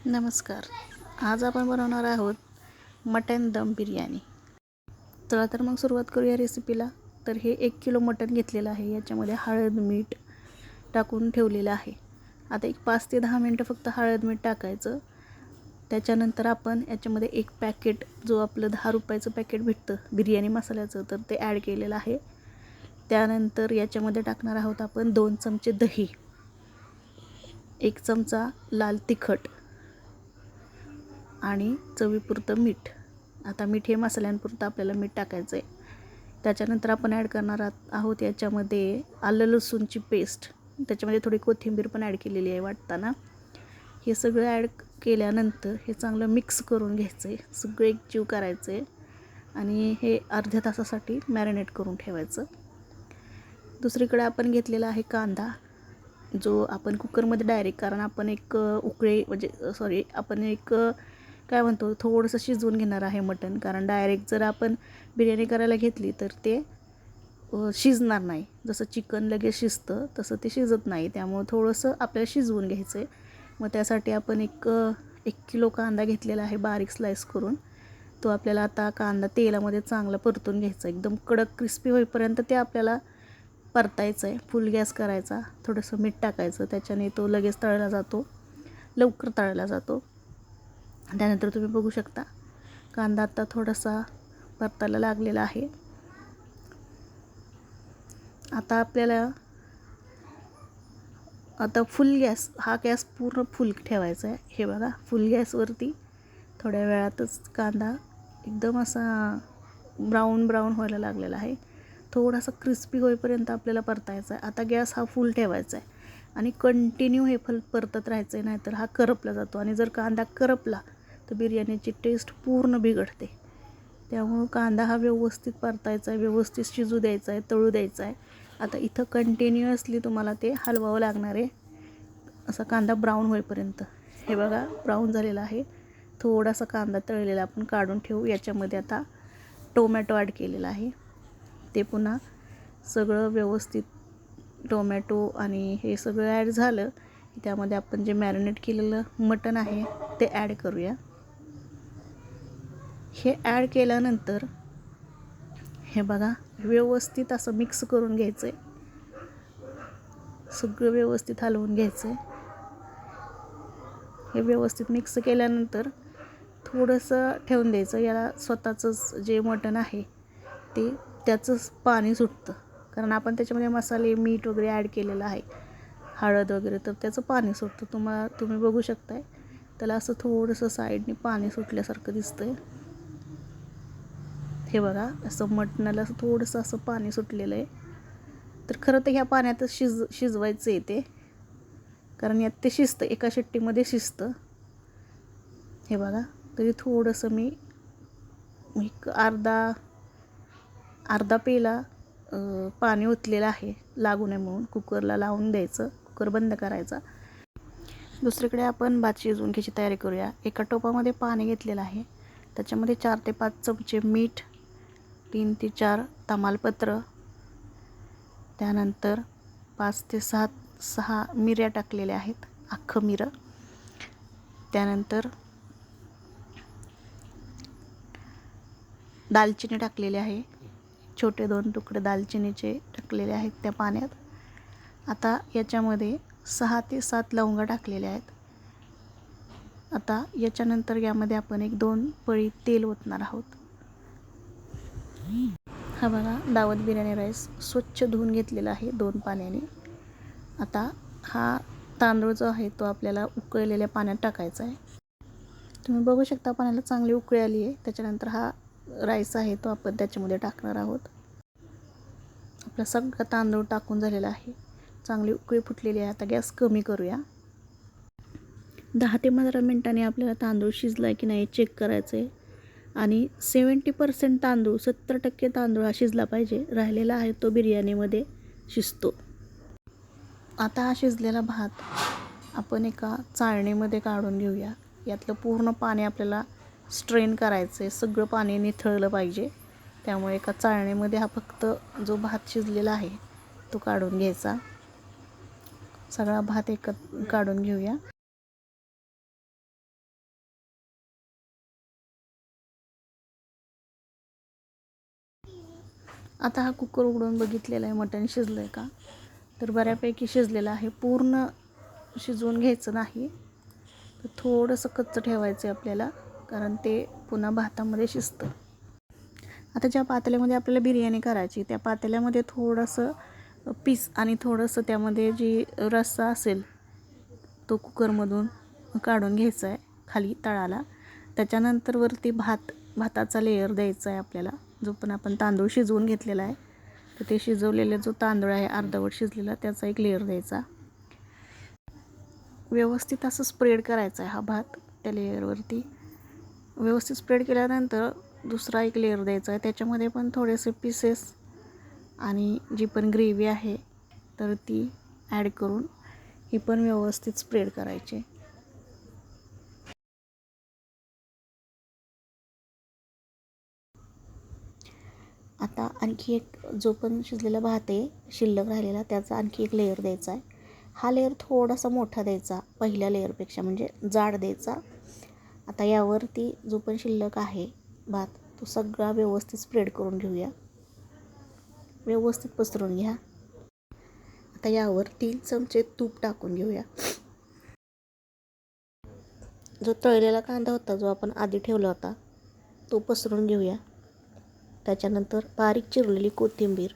नमस्कार. आज आपण बनवणार आहोत मटण दम बिर्याणी. चला तर मग सुरुवात करूया रेसिपीला. तर हे 1 किलो मटण घेतलेलं आहे. याच्यामध्ये हळद मीठ टाकून ठेवलेलं आहे. आता एक 5 ते 10 मिनटं फक्त हळद मीठ टाकायचं. त्याच्यानंतर आपण याच्यामध्ये एक पॅकेट जो आपलं 10 रुपयाचं पॅकेट भेटतं बिर्याणी मसाल्याचं तर ते ॲड केलेलं आहे. त्यानंतर याच्यामध्ये टाकणार आहोत आपण 2 चमचे दही, 1 चमचा लाल तिखट आणि चवीपुरतं मीठ. आता मीठ हे मसाल्यांपुरतं आपल्याला मीठ टाकायचं आहे. त्याच्यानंतर आपण ॲड करणार आहोत याच्यामध्ये आलं लसूणची पेस्ट. त्याच्यामध्ये थोडी कोथिंबीर पण ॲड केलेली आहे वाटताना. हे सगळं ॲड केल्यानंतर हे चांगलं मिक्स करून घ्यायचं आहे. सगळं एकजीव करायचं आहे आणि हे अर्ध्या तासासाठी मॅरिनेट करून ठेवायचं. दुसरीकडे आपण घेतलेला आहे कांदा, जो आपण कुकरमध्ये डायरेक्ट, कारण आपण एक आपण एक काय म्हणतो थोडंसं शिजवून घेणार आहे मटण. कारण डायरेक्ट जर आपण बिर्याणी करायला घेतली तर ते शिजणार नाही. जसं चिकन लगेच शिजतं तसं ते शिजत नाही. त्यामुळे थोडंसं आपल्याला शिजवून घ्यायचं आहे. मग त्यासाठी आपण एक 1 किलो कांदा घेतलेला आहे बारीक स्लाईस करून. तो आपल्याला आता कांदा तेलामध्ये चांगला परतून घ्यायचा. एकदम कडक क्रिस्पी होईपर्यंत ते आपल्याला परतायचं आहे. फुल गॅस करायचा. थोडंसं मीठ टाकायचं. त्याच्याने तो लगेच तळला जातो, लवकर तळला जातो. त्यानंतर तुम्ही बघू शकता कांदा आता थोडासा परतायला लागलेला आहे. आता आपल्याला फुल गॅस, हा गॅस पूर्ण फुल ठेवायचा आहे. हे बघा, फुल गॅसवरती थोड्या वेळातच कांदा एकदम असा ब्राऊन व्हायला लागलेला आहे. थोडासा क्रिस्पी होईपर्यंत आपल्याला परतायचा आहे. आता गॅस हा फुल ठेवायचा आहे आणि कंटिन्यू हे परतत राहायचं आहे, नाहीतर हा करपला जातो. आणि जर कांदा करपला तर बिर्याणीची टेस्ट पूर्ण बिघडते. त्यामुळं कांदा हा व्यवस्थित परतायचा आहे, व्यवस्थित शिजू द्यायचा आहे, तळू द्यायचा आहे. आता इथं कंटिन्युअसली तुम्हाला ते हलवावं लागणार आहे, असा कांदा ब्राऊन होईपर्यंत. हे बघा, ब्राऊन झालेला आहे. थोडासा कांदा तळलेला आपण काढून ठेवू. याच्यामध्ये आता टोमॅटो ॲड केलेला आहे. ते पुन्हा सगळं व्यवस्थित टोमॅटो आणि हे सगळं ॲड झालं की त्यामध्ये आपण जे मॅरिनेट केलेलं मटण आहे ते ॲड करूया. हे ॲड केल्यानंतर हे बघा, व्यवस्थित असं मिक्स करून घ्यायचं आहे. सगळं व्यवस्थित हलवून घ्यायचं आहे. हे व्यवस्थित मिक्स केल्यानंतर थोडंसं ठेवून द्यायचं. याला स्वतःचंच जे मटण आहे ते त्याचंच पाणी सुटतं, कारण आपण त्याच्यामध्ये मसाले मीठ वगैरे ॲड केलेलं आहे, हळद वगैरे, तर त्याचं पाणी सुटतं. तुम्ही बघू शकताय त्याला असं थोडंसं साईडने पाणी सुटल्यासारखं दिसतंय. हे बघा, असं मटणाला असं थोडंसं असं पाणी सुटलेलं आहे. तर खरं तर ह्या पाण्यातच शिजवायचं आहे ते, कारण यात ते शिजतं, एका शिट्टीमध्ये शिजतं. हे बघा, तरी थोडंसं मी एक अर्धा पेला पाणी ओतलेलं आहे, लागू नये म्हणून. कुकरला लावून द्यायचं, कुकर बंद करायचा. दुसरीकडे आपण भात शिजवून घ्यायची तयारी करूया. एका टोपामध्ये पाणी घेतलेलं आहे. त्याच्यामध्ये 4 ते 5 चमचे मीठ, 3 ते 4 तमालपत्र, त्यानंतर 5 ते 6 मिऱ्या टाकलेल्या आहेत, अख्खं मिरं. त्यानंतर दालचिनी टाकलेली आहे, छोटे 2 तुकडे दालचिनीचे टाकलेले आहेत त्या पाण्यात. आता याच्यामध्ये 6 ते 7 लवंगा टाकलेल्या आहेत. आता याच्यानंतर यामध्ये आपण 1-2 पळी तेल ओतणार आहोत. हा बघा, दावत बिर्याणी राईस स्वच्छ धुवून घेतलेला आहे 2 पाण्याने. आता हा तांदूळ जो आहे तो आपल्याला उकळलेल्या पाण्यात टाकायचा आहे. तुम्ही बघू शकता पाण्याला चांगली उकळी आली आहे. त्याच्यानंतर हा राईस आहे तो आपण त्याच्यामध्ये टाकणार आहोत. आपला सगळा तांदूळ टाकून झालेला आहे. चांगली उकळी फुटलेली आहे. आता गॅस कमी करूया. 10 ते 15 मिनिटांनी आपल्याला तांदूळ शिजला आहे की नाही चेक करायचं आहे. आणि 70% तांदूळ, 70% तांदूळ हा शिजला पाहिजे. राहिलेला आहे तो बिर्याणीमध्ये शिजतो. आता हा शिजलेला भात आपण एका चाळणीमध्ये काढून घेऊया. यातलं पूर्ण पाणी आपल्याला स्ट्रेन करायचं आहे, सगळं पाणी निथळलं पाहिजे. त्यामुळे एका चाळणीमध्ये हा फक्त जो भात शिजलेला आहे तो काढून घ्यायचा. सगळा भात काढून घेऊया. आता हा कुकर उघडून बघितलेला आहे मटण शिजलं आहे का, तर बऱ्यापैकी शिजलेलं आहे. पूर्ण शिजवून घ्यायचं नाही, तर थोडंसं कच्चं ठेवायचं आहे आपल्याला, कारण ते पुन्हा भातामध्ये शिजतं. आता ज्या पातेल्यामध्ये आपल्याला बिर्याणी करायची त्या पातेल्यामध्ये थोडंसं पीस आणि थोडंसं त्यामध्ये जी रस्सा असेल तो कुकरमधून काढून घ्यायचा आहे खाली तळाला. त्याच्यानंतर वरती भाताचा लेयर द्यायचा आहे आपल्याला, जो पण आपण तांदूळ शिजवून घेतलेला आहे. तर ते शिजवलेले जो तांदूळ आहे अर्धवट शिजलेला त्याचा एक लेयर द्यायचा. व्यवस्थित असं स्प्रेड करायचा आहे हा भात त्या लेयरवरती. व्यवस्थित स्प्रेड केल्यानंतर दुसरा एक लेयर द्यायचा आहे, त्याच्यामध्ये पण थोडेसे पीसेस आणि जी पण ग्रेव्ही आहे तर ती ॲड करून ही पण व्यवस्थित स्प्रेड करायची. आता आणखी एक जो पण शिजलेला भात आहे शिल्लक राहिलेला त्याचा आणखी एक लेयर द्यायचा आहे. हा लेयर थोडासा मोठा द्यायचा पहिल्या लेअरपेक्षा, म्हणजे जाड द्यायचा. आता यावरती जो पण शिल्लक आहे भात तो सगळा व्यवस्थित स्प्रेड करून घेऊया, व्यवस्थित पसरून घ्या. आता यावर 3 चमचे तूप टाकून घेऊया. जो तळलेला कांदा होता जो आपण आधी ठेवला होता तो पसरून घेऊया. त्याच्यानंतर बारीक चिरलेली कोथिंबीर.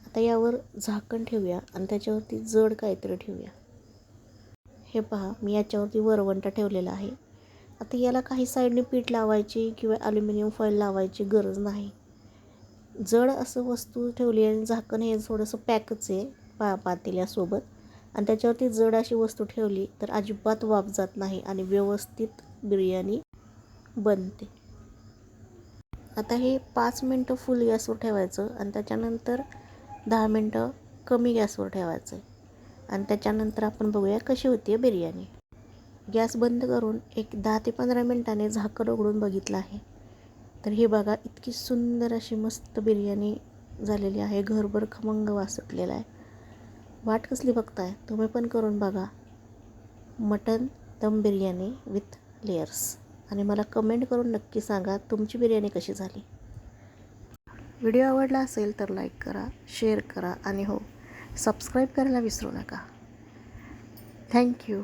आता यावर झाकण ठेवूया आणि त्याच्यावरती जड काहीतरी ठेवूया. हे पहा, मी याच्यावरती वरवंटा ठेवलेला आहे. आता याला काही साईडने पीठ लावायची किंवा ॲल्युमिनियम फॉईल लावायची गरज नाही. जड असं वस्तू ठेवली आणि झाकण हे थोडंसं पॅकच आहे पातेल्यासोबत, आणि त्याच्यावरती जड अशी वस्तू ठेवली तर अजिबात वाफ जात नाही आणि व्यवस्थित बिर्याणी बनते. आता हे 5 मिनटं फुल गॅसवर ठेवायचं आणि त्याच्यानंतर 10 मिनटं कमी गॅसवर ठेवायचं आहे, आणि त्याच्यानंतर आपण बघूया कशी होती आहे बिर्याणी. गॅस बंद करून एक 10 ते 15 मिनटाने झाकण उघडून बघितलं आहे, तर हे बघा इतकी सुंदर अशी मस्त बिर्याणी झालेली आहे. घरभर खमंग वास सुटलेला आहे. वाट कसली बघताय, तुम्ही पण करून बघा मटन दम बिर्याणी विथ लेयर्स, आणि मला कमेंट करून नक्की सांगा तुमची बिर्याणी कशी झाली. व्हिडिओ आवडला असेल तर लाईक करा, शेअर करा आणि हो, सबस्क्राईब करायला विसरू नका. थँक्यू.